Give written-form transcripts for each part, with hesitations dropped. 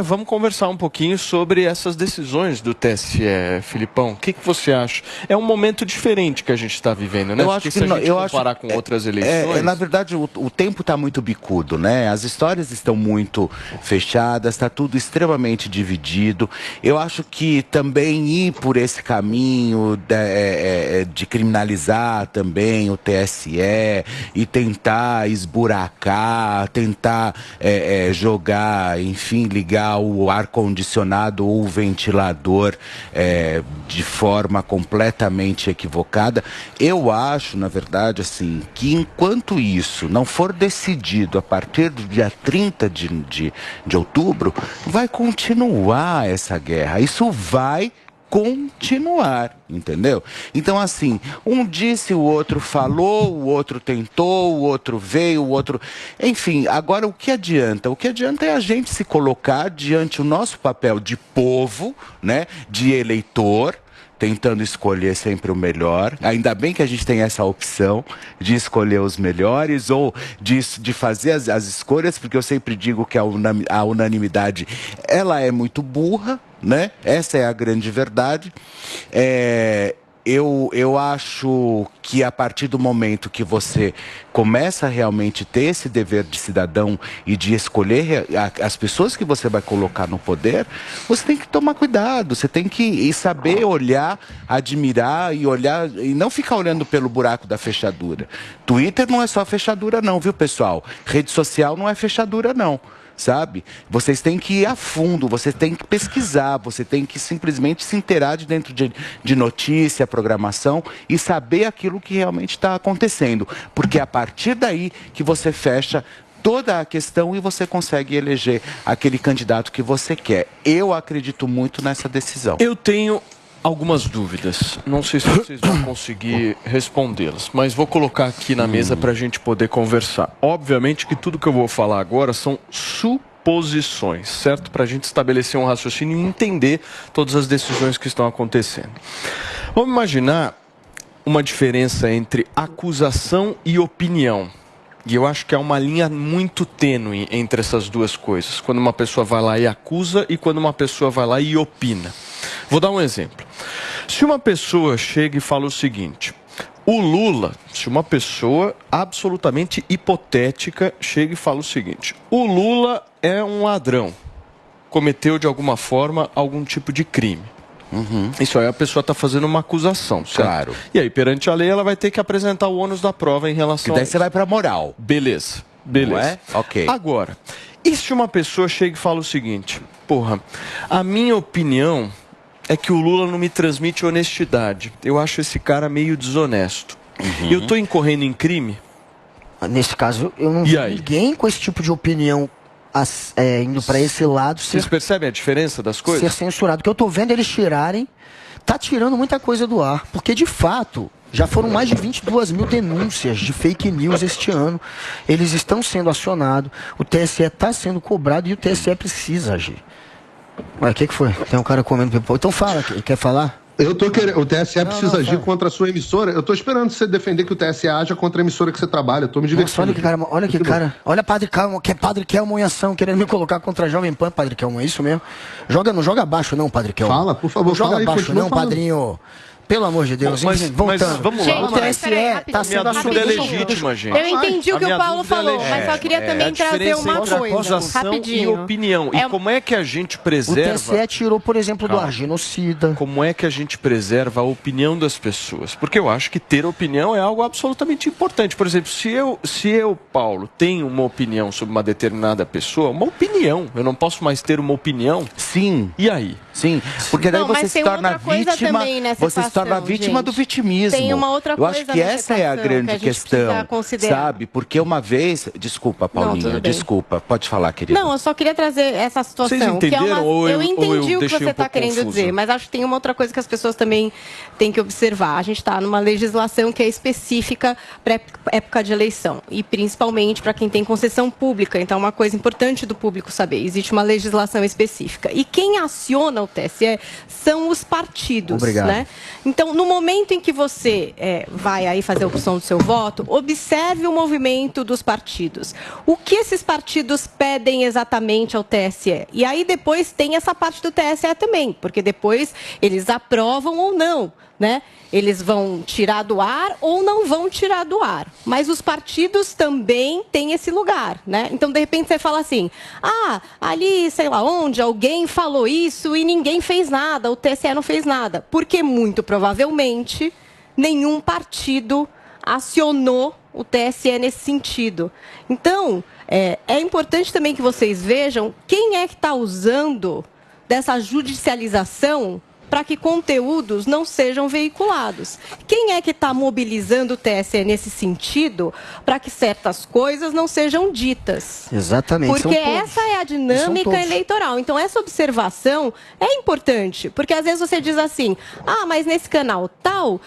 Vamos conversar um pouquinho sobre essas decisões do TSE, Filipão. O que você acha? É um momento diferente que a gente está vivendo, né? Eu acho se a gente comparar com outras eleições... na verdade, o tempo está muito bicudo, né? As histórias estão muito fechadas, está tudo extremamente dividido. Eu acho que também ir por esse caminho de criminalizar também o TSE e tentar esburacar, tentar jogar, enfim, ligar o ar-condicionado ou o ventilador de forma completamente equivocada. Eu acho, na verdade, assim, que enquanto isso não for decidido a partir do dia 30 de outubro, vai continuar essa guerra. Isso vai continuar, entendeu? Então, assim, um disse, o outro falou, o outro tentou, o outro veio, o outro... Enfim, agora o que adianta? O que adianta é a gente se colocar diante o nosso papel de povo, né, de eleitor, tentando escolher sempre o melhor. Ainda bem que a gente tem essa opção de escolher os melhores ou de fazer as escolhas, porque eu sempre digo que a unanimidade, ela é muito burra, né? Essa é a grande verdade. Eu acho que a partir do momento que você começa a realmente ter esse dever de cidadão e de escolher as pessoas que você vai colocar no poder, você tem que tomar cuidado, você tem que saber olhar, admirar e olhar, e não ficar olhando pelo buraco da fechadura. Twitter não é só fechadura não, viu, pessoal? Rede social não é fechadura não. Sabe? Vocês têm que ir a fundo, você tem que pesquisar, você tem que simplesmente se inteirar de dentro de notícia, programação e saber aquilo que realmente está acontecendo. Porque é a partir daí que você fecha toda a questão e você consegue eleger aquele candidato que você quer. Eu acredito muito nessa decisão. Eu tenho algumas dúvidas. Não sei se vocês vão conseguir respondê-las, mas vou colocar aqui na mesa para a gente poder conversar. Obviamente que tudo que eu vou falar agora são suposições, certo? Para a gente estabelecer um raciocínio e entender todas as decisões que estão acontecendo. Vamos imaginar uma diferença entre acusação e opinião. E eu acho que há uma linha muito tênue entre essas duas coisas. Quando uma pessoa vai lá e acusa e quando uma pessoa vai lá e opina. Vou dar um exemplo. Se uma pessoa chega e fala o seguinte: o Lula, se uma pessoa absolutamente hipotética chega e fala o seguinte: o Lula é um ladrão, cometeu de alguma forma algum tipo de crime. Isso aí a pessoa está fazendo uma acusação, certo? Claro. E aí, perante a lei, ela vai ter que apresentar o ônus da prova em relação a isso. Daí você vai para a moral. Beleza. Não é? Ok. Agora, e se uma pessoa chega e fala o seguinte: porra, a minha opinião é que o Lula não me transmite honestidade. Eu acho esse cara meio desonesto. Eu estou incorrendo em crime? Nesse caso, eu não vi ninguém com esse tipo de opinião indo para esse lado. Vocês percebem a diferença das coisas? Ser censurado. O que eu estou vendo eles tirarem, tá tirando muita coisa do ar. Porque, de fato, já foram mais de 22 mil denúncias de fake news este ano. Eles estão sendo acionados, o TSE está sendo cobrado e o TSE precisa agir. Ué, o que foi? Tem um cara comendo pipoca. Então fala, quer falar? Eu tô querendo. O TSE precisa agir contra a sua emissora. Eu tô esperando você defender que o TSE haja contra a emissora que você trabalha. Eu tô me divertindo. Nossa, olha que cara. Olha Padre Calma, que é Padre Kelmo em ação, querendo me colocar contra a Jovem Pan, Padre Kelmo, é isso mesmo? Não joga abaixo não, Padre Kelmo. Fala, por favor, não joga fala aí, abaixo não, falando. Padrinho. Pelo amor de Deus, mas voltando. Vamos lá. O TSE está sendo assunto é legítima, gente. Eu entendi o que o Paulo falou, mas só queria também trazer uma coisa. Rapidinho. E opinião. E como é que a gente preserva... O TSE tirou, por exemplo, do ar genocida. Como é que a gente preserva a opinião das pessoas? Porque eu acho que ter opinião é algo absolutamente importante. Por exemplo, se eu, Paulo, tenho uma opinião sobre uma determinada pessoa, uma opinião, eu não posso mais ter uma opinião? Sim. E aí? Sim, porque daí você se torna vítima, você se torna vítima do vitimismo. Tem uma outra coisa. Eu acho que essa é a grande questão, sabe? Porque uma vez, desculpa, Paulinha, desculpa, pode falar, querida. Não, eu só queria trazer essa situação. Vocês entenderam? Eu entendi o que você está querendo dizer, mas acho que tem uma outra coisa que as pessoas também têm que observar. A gente está numa legislação que é específica para época de eleição e principalmente para quem tem concessão pública. Então, é uma coisa importante do público saber. Existe uma legislação específica. E quem aciona o TSE são os partidos. Obrigado. Né? Então, no momento em que você vai aí fazer a opção do seu voto, observe o movimento dos partidos. O que esses partidos pedem exatamente ao TSE? E aí depois tem essa parte do TSE também, porque depois eles aprovam ou não, né? Eles vão tirar do ar ou não vão tirar do ar. Mas os partidos também têm esse lugar, né? Então, de repente, você fala assim, ali, sei lá onde, alguém falou isso e ninguém fez nada, o TSE não fez nada. Porque, muito provavelmente, nenhum partido acionou o TSE nesse sentido. Então, é importante também que vocês vejam quem é que está usando dessa judicialização para que conteúdos não sejam veiculados. Quem é que está mobilizando o TSE nesse sentido para que certas coisas não sejam ditas? Exatamente. Porque essa é a dinâmica eleitoral. Então, essa observação é importante, porque às vezes você diz assim, mas nesse canal tal,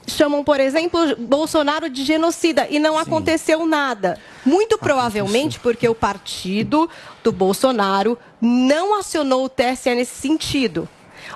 chamam, por exemplo, Bolsonaro de genocida e não aconteceu nada. Muito provavelmente porque o partido do Bolsonaro não acionou o TSE nesse sentido.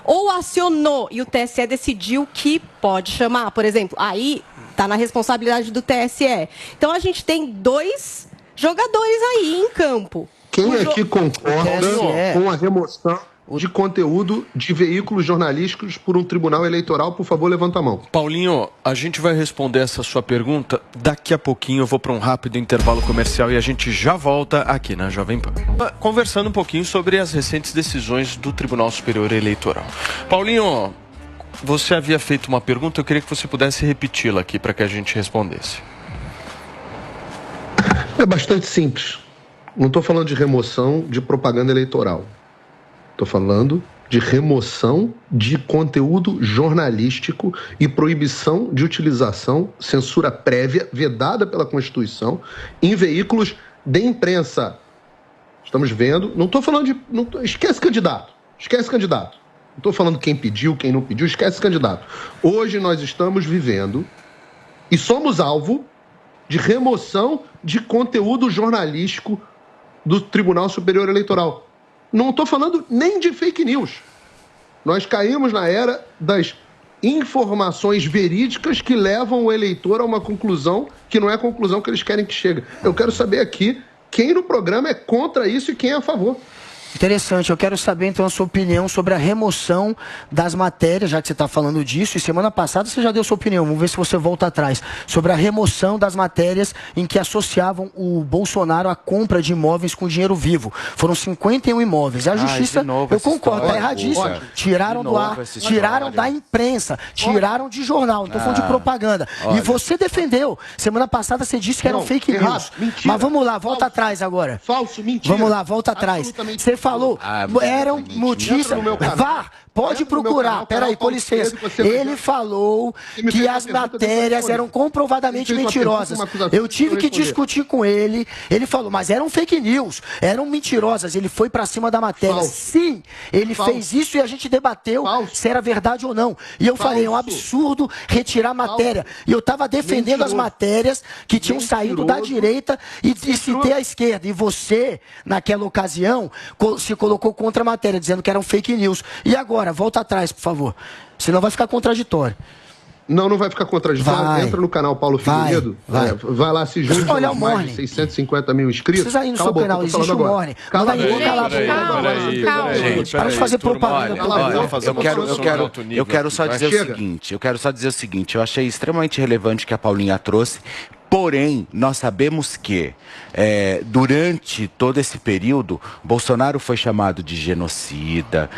Ou acionou e o TSE decidiu que pode chamar, por exemplo, aí está na responsabilidade do TSE. Então a gente tem 2 jogadores aí em campo. Quem aqui concorda com a remoção de conteúdo de veículos jornalísticos por um tribunal eleitoral? Por favor, levanta a mão. Paulinho, a gente vai responder essa sua pergunta daqui a pouquinho. Eu vou para um rápido intervalo comercial e a gente já volta aqui na Jovem Pan. Conversando um pouquinho sobre as recentes decisões do Tribunal Superior Eleitoral. Paulinho, você havia feito uma pergunta, eu queria que você pudesse repeti-la aqui para que a gente respondesse. É bastante simples. Não estou falando de remoção de propaganda eleitoral. Estou falando de remoção de conteúdo jornalístico e proibição de utilização, censura prévia, vedada pela Constituição, em veículos de imprensa. Estamos vendo, não estou falando de... esquece candidato. Não estou falando quem pediu, quem não pediu, esquece candidato. Hoje nós estamos vivendo e somos alvo de remoção de conteúdo jornalístico do Tribunal Superior Eleitoral. Não estou falando nem de fake news. Nós caímos na era das informações verídicas que levam o eleitor a uma conclusão que não é a conclusão que eles querem que chegue. Eu quero saber aqui quem no programa é contra isso e quem é a favor. Interessante, eu quero saber então a sua opinião sobre a remoção das matérias, já que você está falando disso, e semana passada você já deu sua opinião, vamos ver se você volta atrás, sobre a remoção das matérias em que associavam o Bolsonaro à compra de imóveis com dinheiro vivo. Foram 51 imóveis. A Justiça, eu concordo, está erradíssimo. Tiraram do ar, tiraram da imprensa, tiraram de jornal, não estou falando de propaganda. E você defendeu. Semana passada você disse que eram fake news. Mentira. Mas vamos lá, volta atrás agora. Falso, mentira. Vamos lá, volta atrás. Você falou, eram notícias. Vá, pode procurar. Peraí, com licença. Ele falou que as matérias eram comprovadamente mentirosas. Eu tive que discutir com ele. Ele falou, mas eram fake news, eram mentirosas. Ele foi pra cima da matéria. Sim, ele fez isso e a gente debateu se era verdade ou não. E eu falei, é um absurdo retirar a matéria. E eu tava defendendo as matérias que tinham saído da direita e citei a esquerda. E você, naquela ocasião, se colocou contra a matéria, dizendo que eram fake news. E agora, volta atrás, por favor. Senão vai ficar contraditório. Não vai ficar contraditório. Entra no canal Paulo Figueiredo. Vai lá, se junte. Olha o mais Morning. de 650 mil inscritos. Precisa ir no seu canal, existe o Morning. Calma aí. Para de fazer propaganda. Eu quero só dizer o seguinte. Eu achei extremamente relevante que a Paulinha trouxe. Porém, nós sabemos que, durante todo esse período, Bolsonaro foi chamado de genocida,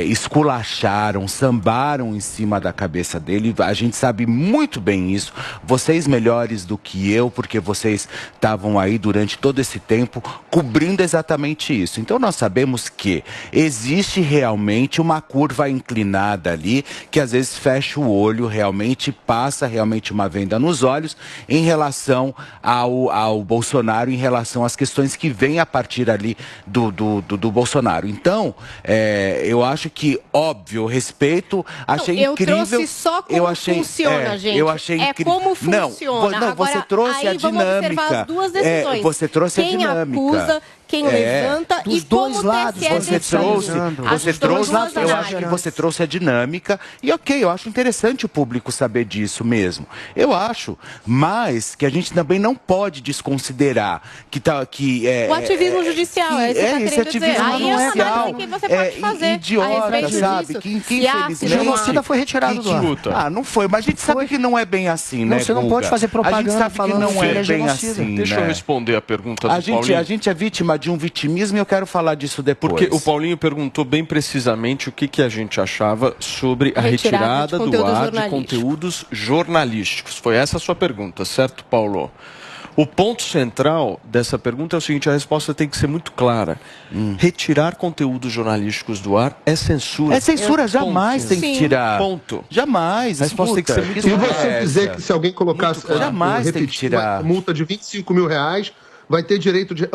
esculacharam, sambaram em cima da cabeça dele. A gente sabe muito bem isso. Vocês melhores do que eu, porque vocês estavam aí durante todo esse tempo cobrindo exatamente isso. Então, nós sabemos que existe realmente uma curva inclinada ali, que às vezes fecha o olho, realmente passa realmente uma venda nos olhos em relação ao Bolsonaro, em relação às questões que vêm a partir ali do Bolsonaro. Então, eu acho que, óbvio, respeito, achei incrível. Eu trouxe só como funciona, gente. Eu achei incrível. Como funciona. Não, agora, você trouxe a dinâmica. Vamos observar as duas decisões. Você trouxe a dinâmica. Quem acusa, quem levanta dos e como dois o lados, TSE Você trouxe, eu acho que você trouxe a dinâmica e ok, eu acho interessante o público saber disso mesmo. Eu acho, mas que a gente também não pode desconsiderar que o ativismo judicial, esse ativismo judicial que você pode fazer idiota, sabe? Que infelizmente o genocida foi retirado do ar. Não foi, mas a gente sabe que não é bem assim, né? Você não pode fazer propaganda a gente sabe falando que não é bem genocida. assim. Deixa eu responder a pergunta do Paulinho. A gente é vítima de um vitimismo e eu quero falar disso depois. Porque o Paulinho perguntou bem precisamente o que a gente achava sobre a retirada do ar de conteúdos jornalísticos. Foi essa a sua pergunta, certo, Paulo? O ponto central dessa pergunta é o seguinte, a resposta tem que ser muito clara. Retirar conteúdos jornalísticos do ar é censura. É censura, jamais tem que tirar. Ponto. Jamais. A resposta tem que ser muito clara. E você dizer que se alguém colocasse... Jamais tem que tirar. Multa de 25 mil reais... vai ter direito de...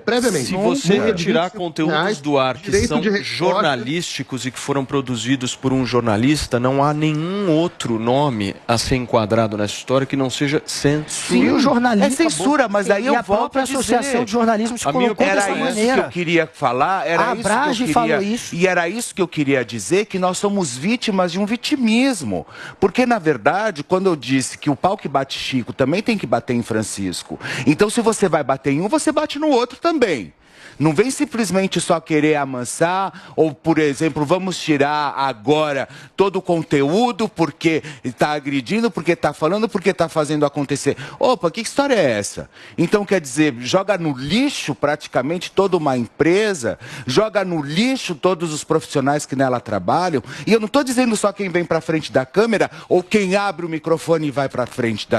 previamente. Se você retirar conteúdos do ar que são jornalísticos e que foram produzidos por um jornalista, não há nenhum outro nome a ser enquadrado nessa história que não seja censura. Sim, o jornalismo... É censura, mas aí eu volto a dizer... Associação de Jornalismo se colocou dessa maneira. Era isso que eu queria falar, a Abrage falou isso. E era isso que eu queria dizer, que nós somos vítimas de um vitimismo. Porque, na verdade, quando eu disse que o pau que bate Chico também tem que bater em Francisco, então se você vai bater em um, você bate no outro também. Não vem simplesmente só querer amansar, ou, por exemplo, vamos tirar agora todo o conteúdo porque está agredindo, porque está falando, porque está fazendo acontecer. Opa, que história é essa? Então, quer dizer, joga no lixo praticamente toda uma empresa, joga no lixo todos os profissionais que nela trabalham, e eu não estou dizendo só quem vem para frente da câmera ou quem abre o microfone e vai para frente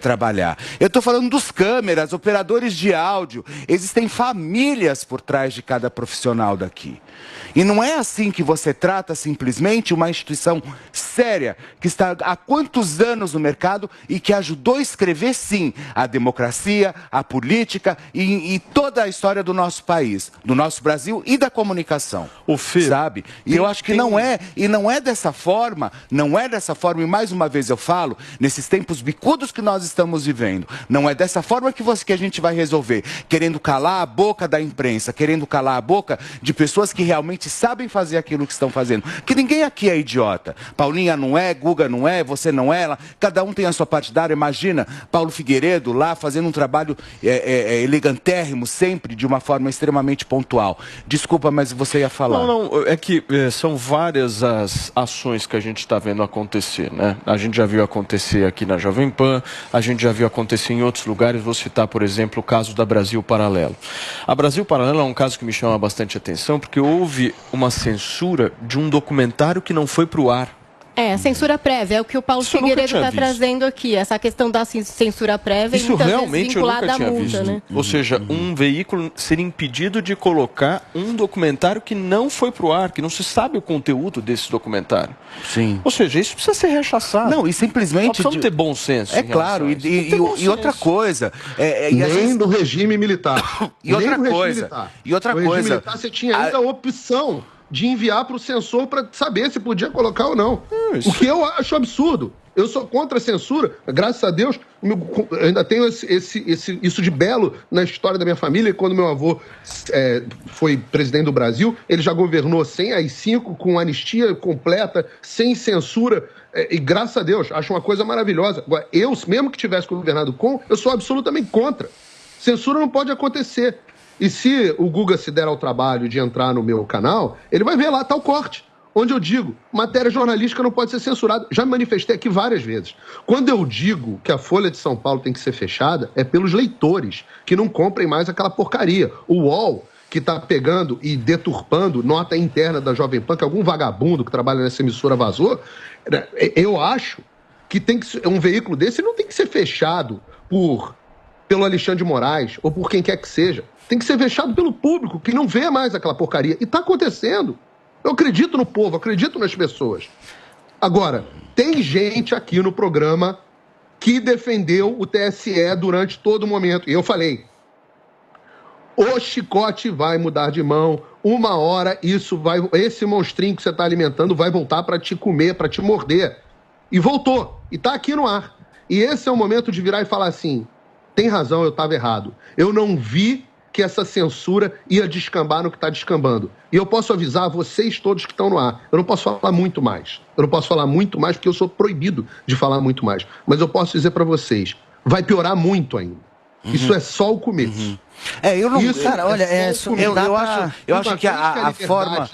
trabalhar. Eu estou falando dos câmeras, operadores de áudio, existem famílias por trás de cada profissional daqui. E não é assim que você trata simplesmente uma instituição séria, que está há quantos anos no mercado e que ajudou a escrever, sim, a democracia, a política e toda a história do nosso país, do nosso Brasil e da comunicação. Sabe? E eu acho que não é dessa forma, e mais uma vez eu falo, nesses tempos bicudos que nós estamos vivendo, não é dessa forma que a gente vai resolver, querendo calar a boca da imprensa, querendo calar a boca de pessoas que realmente sabem fazer aquilo que estão fazendo. Que ninguém aqui é idiota. Paulinha não é, Guga não é, você não é, cada um tem a sua partidária. Imagina Paulo Figueiredo lá fazendo um trabalho elegantérrimo, sempre de uma forma extremamente pontual. Desculpa, mas você ia falar. Não, é que são várias as ações que a gente está vendo acontecer, né? A gente já viu acontecer aqui na Jovem Pan, a gente já viu acontecer em outros lugares. Vou citar, por exemplo, o caso da Brasil Paralelo. A Brasil Paralelo é um caso que me chama bastante atenção, porque houve uma censura de um documentário que não foi para o ar. A censura prévia, é o que o Paulo Figueiredo está trazendo aqui, essa questão da censura prévia isso e muitas realmente vezes vinculada à multa, visto. né? Ou seja, um veículo ser impedido de colocar um documentário que não foi para o ar, que não se sabe o conteúdo desse documentário. Sim. Ou seja, isso precisa ser rechaçado. Não, e simplesmente... Nós precisamos ter bom senso. É claro, e outra coisa... Nem do regime militar. E outra coisa... No regime militar você tinha ainda a opção de enviar para o censor para saber se podia colocar ou não. O que eu acho absurdo. Eu sou contra a censura. Graças a Deus, eu ainda tenho isso de belo na história da minha família. Quando meu avô foi presidente do Brasil, ele já governou sem AI-5, com anistia completa, sem censura. E graças a Deus, acho uma coisa maravilhosa. Agora, eu, mesmo que tivesse governado eu sou absolutamente contra. Censura não pode acontecer. E se o Guga se der ao trabalho de entrar no meu canal, ele vai ver lá, tá o corte, onde eu digo, matéria jornalística não pode ser censurada. Já me manifestei aqui várias vezes. Quando eu digo que a Folha de São Paulo tem que ser fechada, é pelos leitores, que não comprem mais aquela porcaria. O UOL, que tá pegando e deturpando nota interna da Jovem Pan, que algum vagabundo que trabalha nessa emissora vazou, eu acho que um veículo desse não tem que ser fechado pelo Alexandre de Moraes ou por quem quer que seja. Tem que ser fechado pelo público, que não vê mais aquela porcaria. E está acontecendo. Eu acredito no povo, acredito nas pessoas. Agora, tem gente aqui no programa que defendeu o TSE durante todo o momento. E eu falei, o chicote vai mudar de mão. Uma hora esse monstrinho que você está alimentando vai voltar para te comer, para te morder. E voltou. E está aqui no ar. E esse é o momento de virar e falar assim, tem razão, eu estava errado. Eu não vi que essa censura ia descambar no que está descambando. E eu posso avisar vocês todos que estão no ar. Eu não posso falar muito mais. Eu não posso falar muito mais porque eu sou proibido de falar muito mais. Mas eu posso dizer para vocês, vai piorar muito ainda. Isso é só o começo. Eu não... Isso, cara, olha, eu acho que a forma...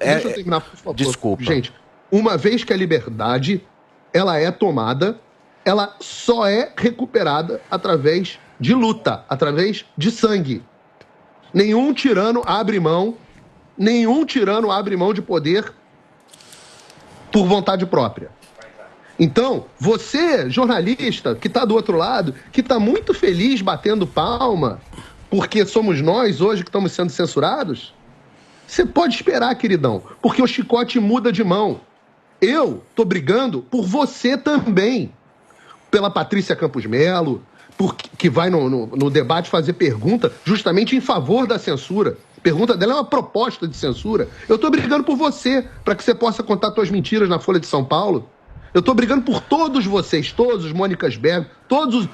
Deixa eu terminar, por favor. Desculpa. Gente, uma vez que a liberdade ela é tomada, ela só é recuperada através de luta, através de sangue. Nenhum tirano abre mão de poder por vontade própria. Então, você, jornalista, que está do outro lado, que está muito feliz batendo palma, porque somos nós hoje que estamos sendo censurados, você pode esperar, queridão, porque o chicote muda de mão. Eu tô brigando por você também. Pela Patrícia Campos Melo, que vai no debate fazer pergunta justamente em favor da censura. A pergunta dela é uma proposta de censura. Eu tô brigando por você, para que você possa contar suas mentiras na Folha de São Paulo. Eu tô brigando por todos vocês, todos os Mônicas Berg, todos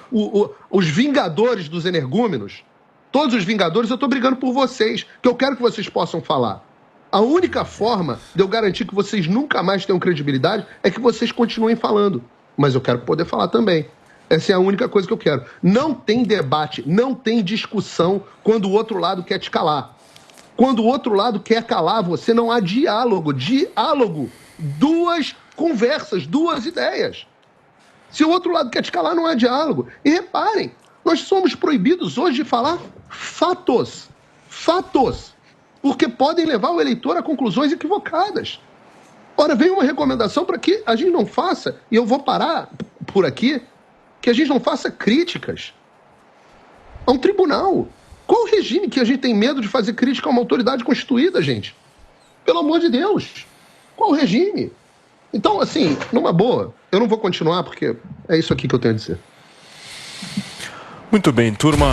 os vingadores dos energúmenos. Todos os vingadores, eu tô brigando por vocês, que eu quero que vocês possam falar. A única forma de eu garantir que vocês nunca mais tenham credibilidade é que vocês continuem falando. Mas eu quero poder falar também. Essa é a única coisa que eu quero. Não tem debate, não tem discussão quando o outro lado quer te calar. Quando o outro lado quer calar você, não há diálogo. Diálogo. Duas conversas, duas ideias. Se o outro lado quer te calar, não há diálogo. E reparem, nós somos proibidos hoje de falar fatos. Fatos. Porque podem levar o eleitor a conclusões equivocadas. Ora, vem uma recomendação para que a gente não faça, e eu vou parar por aqui, que a gente não faça críticas a um tribunal. Qual o regime que a gente tem medo de fazer crítica a uma autoridade constituída, gente? Pelo amor de Deus. Qual o regime? Então, assim, numa boa, eu não vou continuar porque é isso aqui que eu tenho a dizer. Muito bem, turma.